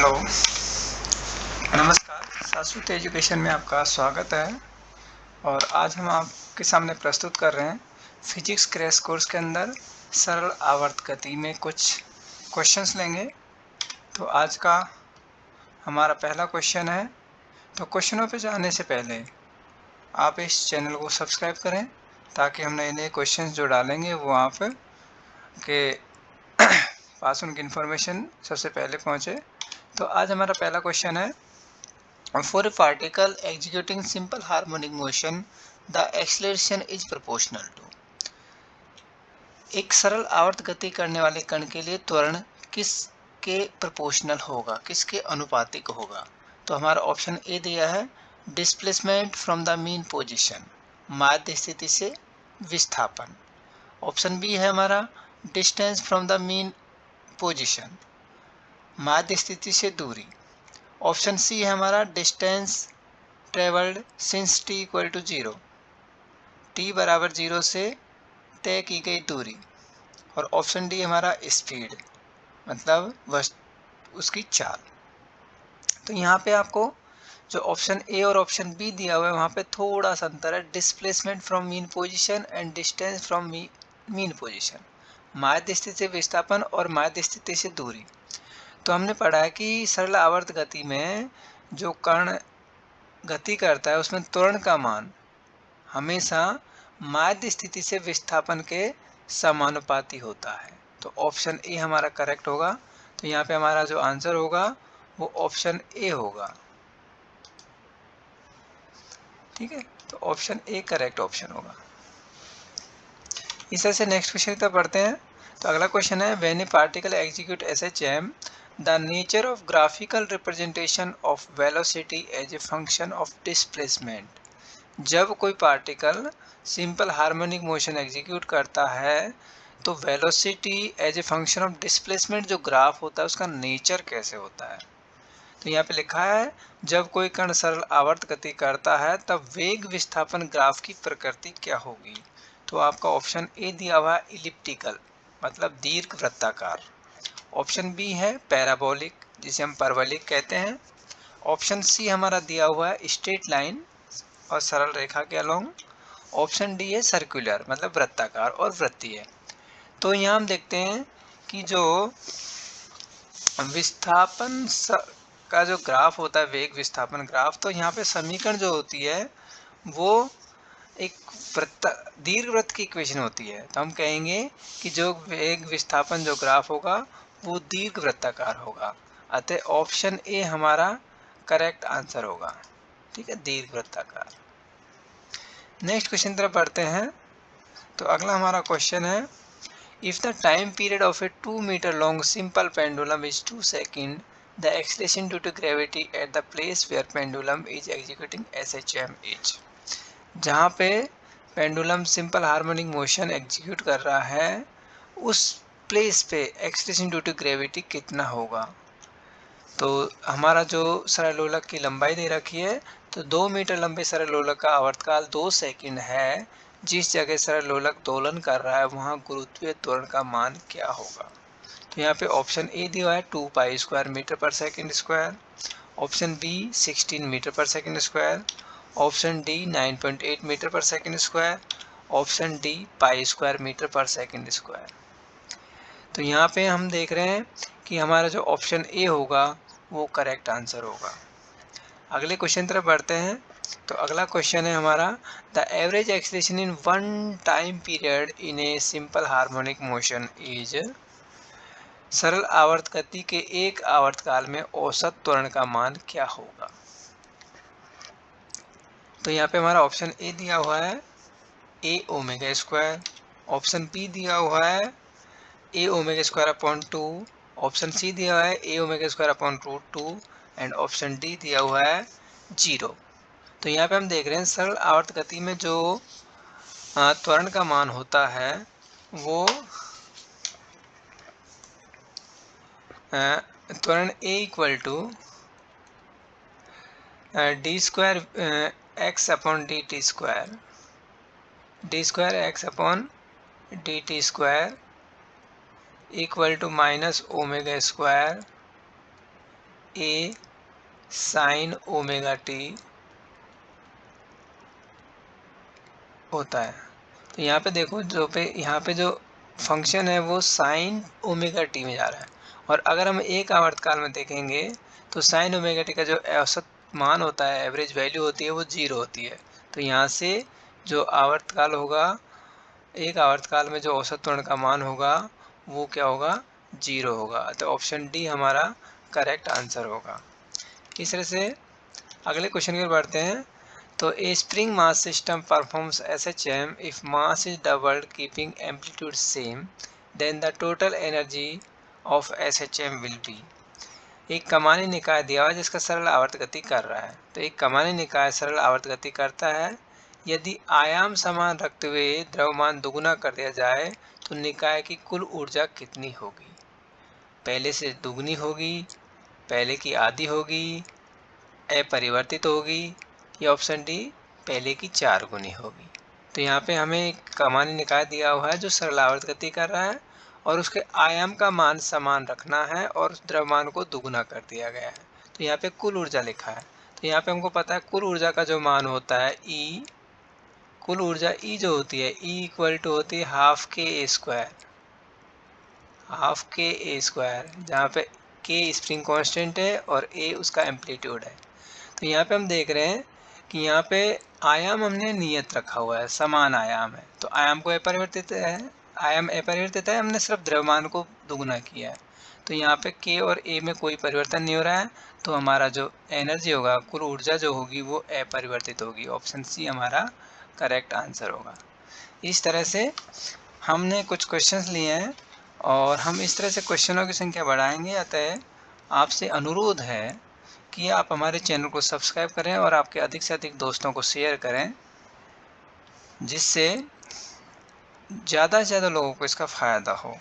Hello, नमस्कार। शाश्वत education में आपका स्वागत है। और आज हम आपके सामने प्रस्तुत कर रहे हैं फिजिक्स क्रैश कोर्स के अंदर सरल आवर्त गति में कुछ क्वेश्चंस लेंगे। तो आज का हमारा पहला क्वेश्चन है। तो क्वेश्चनों पे जाने से पहले आप इस चैनल को सब्सक्राइब करें ताकि हम नए नए क्वेश्चंस जो डालेंगे वो आप के पास उनकी इन्फॉर्मेशन सबसे पहले पहुंचे। तो आज हमारा पहला क्वेश्चन है, for a particle executing simple harmonic motion the acceleration is proportional to। एक सरल आवर्त गति करने वाले कण के लिए त्वरण किसके प्रोपोर्शनल होगा, किसके अनुपातिक होगा। तो हमारा ऑप्शन ए दिया है displacement from the mean position, माध्य स्थिति से विस्थापन। ऑप्शन बी है हमारा distance from the mean position, माध्य स्थिति से दूरी। ऑप्शन सी है हमारा distance travelled since T equal to 0, T बराबर 0 से तय की गई दूरी। और ऑप्शन डी हमारा स्पीड, मतलब उसकी चाल। तो यहाँ पे आपको जो ऑप्शन ए और ऑप्शन बी दिया हुआ है वहाँ पे थोड़ा सा अंतर है, displacement from mean position and distance from mean position, माध्य स्थिति से विस्थापन और माध्य स्थिति से दूरी। तो हमने पढ़ा है कि सरल आवर्त गति में जो कण गति करता है उसमें त्वरण का मान हमेशा माध्य स्थिति से विस्थापन के समानुपाती होता है। तो ऑप्शन ए हमारा करेक्ट होगा। तो यहाँ पे हमारा जो आंसर होगा वो ऑप्शन ए होगा। ठीक है, तो ऑप्शन ए करेक्ट ऑप्शन होगा। इस तरह से नेक्स्ट क्वेश्चन की तरफ पढ़ते हैं। तो अगला क्वेश्चन है, when a particle execute SHM the nature of graphical representation of velocity as a function of displacement. जब कोई particle simple harmonic motion execute करता है तो velocity as a function of displacement जो ग्राफ होता है उसका नेचर कैसे होता है। तो यहाँ पे लिखा है, जब कोई कण सरल आवर्त गति करता है तब वेग विस्थापन ग्राफ की प्रकृति क्या होगी। तो आपका ऑप्शन ए दिया हुआ है इलिप्टिकल, मतलब दीर्घ वृत्ताकार। ऑप्शन बी है पैराबोलिक, जिसे हम परवलिक कहते हैं। ऑप्शन सी हमारा दिया हुआ है स्ट्रेट लाइन और सरल रेखा के अलोंग। ऑप्शन डी है सर्कुलर, मतलब वृत्ताकार और वृत्तीय। तो यहाँ हम देखते हैं कि जो विस्थापन का जो ग्राफ होता है, वेग विस्थापन ग्राफ, तो यहाँ पे समीकरण जो होती है वो एक दीर्घ वृत्त की इक्वेशन होती है। तो हम कहेंगे कि जो वेग विस्थापन जो ग्राफ होगा वो दीर्घ वृत्ताकार होगा। अतः ऑप्शन ए हमारा करेक्ट आंसर होगा। ठीक है, दीर्घ वृत्ताकार। नेक्स्ट क्वेश्चन तरफ बढ़ते हैं। तो अगला हमारा क्वेश्चन है, if the time period of a 2 metre long simple pendulum is 2 second, the acceleration due to gravity at the place where pendulum is executing SHM is. जहाँ पे pendulum simple harmonic motion execute कर रहा है उस place पे acceleration due to gravity कितना होगा। तो हमारा जो सरलोलक की लंबाई दे रखी है, तो 2 मीटर लंबे सरलोलक का आवर्तकाल 2 सेकंड है। जिस जगह सरलोलक दोलन कर रहा है वहाँ गुरुत्वीय त्वरण का मान क्या होगा। तो यहाँ पे ऑप्शन ए दिया है 2 pi square metre per second square. Option B 16 metre per second square. Option D 9.8 metre per second square. Option D pi square metre per second square. तो यहाँ पे हम देख रहे हैं कि हमारा जो ऑप्शन ए होगा वो करेक्ट आंसर होगा। अगले क्वेश्चन तरफ बढ़ते हैं। तो अगला क्वेश्चन है हमारा, the average acceleration in one time period in a simple harmonic motion is. सरल आवर्त गति के एक आवर्तकाल में औसत त्वरण का मान क्या होगा। तो यहाँ पे हमारा ऑप्शन ए दिया हुआ है A omega square. Option B दिया हुआ है A omega square upon 2। Option C दिया हुआ है A omega square upon root 2 and option D दिया हुआ है 0। तो यहाँ पे हम देख रहे हैं सरल आवर्त गति में जो त्वरण का मान होता है वो त्वरण A equal to D square X upon D T square, D square X upon D T square equal to minus omega square A sine omega T होता है। तो यहाँ पे देखो यहाँ पे जो फंक्शन है वो साइन ओमेगा टी में जा रहा है, और अगर हम एक आवर्तकाल में देखेंगे तो साइन ओमेगा टी का जो औसत मान होता है, एवरेज वैल्यू होती है, वो 0 होती है। तो यहाँ से जो आवर्तकाल होगा, एक आवर्तकाल में जो औसत त्वरण का मान होगा वो क्या होगा, 0 होगा। तो ऑप्शन डी हमारा करेक्ट आंसर होगा। इस तरह से अगले क्वेश्चन की ओर बढ़ते हैं। तो ए spring mass system performs SHM if mass is doubled keeping amplitude same, then the total energy of SHM will be। एक कमानी निकाय दिया हुआ है जिसका सरल आवर्त गति कर रहा है। तो एक कमानी निकाय सरल आवर्त गति करता है, यदि आयाम समान रखते हुए द्रव्यमान दुगुना कर दिया जाए तो निकाय की कुल ऊर्जा कितनी होगी। पहले से दुगनी होगी, पहले की आधी होगी, अपरिवर्तित होगी, या ऑप्शन डी पहले की 4 गुनी होगी। तो यहाँ पे हमें एक कमानी निकाय दिया हुआ है जो सरल आवर्त गति कर रहा है, और उसके आयाम का मान समान रखना है और द्रव्यमान को दुगुना कर दिया गया है। तो यहाँ पे कुल ऊर्जा लिखा है। तो यहाँ पे हमको पता है कुल ऊर्जा का जो मान होता है ई, कुल ऊर्जा ई जो होती है ई इक्वल टू होती है हाफ के ए स्क्वायर, जहाँ पे के स्प्रिंग कांस्टेंट है और ए उसका एम्पलीट्यूड है। तो यहाँ पे हम देख रहे हैं कि यहाँ पे आयाम हमने नियत रखा हुआ है, समान आयाम है, तो आयाम को अपरिवर्तित है, आयाम अपरिवर्तित है, हमने सिर्फ द्रव्यमान को दुगुना किया है। तो यहाँ पे के और ए में कोई परिवर्तन नहीं हो रहा है, तो हमारा जो एनर्जी होगा, कुल ऊर्जा जो होगी वो अपरिवर्तित होगी। ऑप्शन सी हमारा करेक्ट आंसर होगा। इस तरह से हमने कुछ क्वेश्चंस लिए हैं और हम इस तरह से क्वेश्चनों की संख्या बढ़ाएंगे। अतः आपसे अनुरोध है कि आप हमारे चैनल को सब्सक्राइब करें और आपके अधिक से अधिक दोस्तों को शेयर करें, जिससे ज़्यादा से ज़्यादा लोगों को इसका फ़ायदा हो।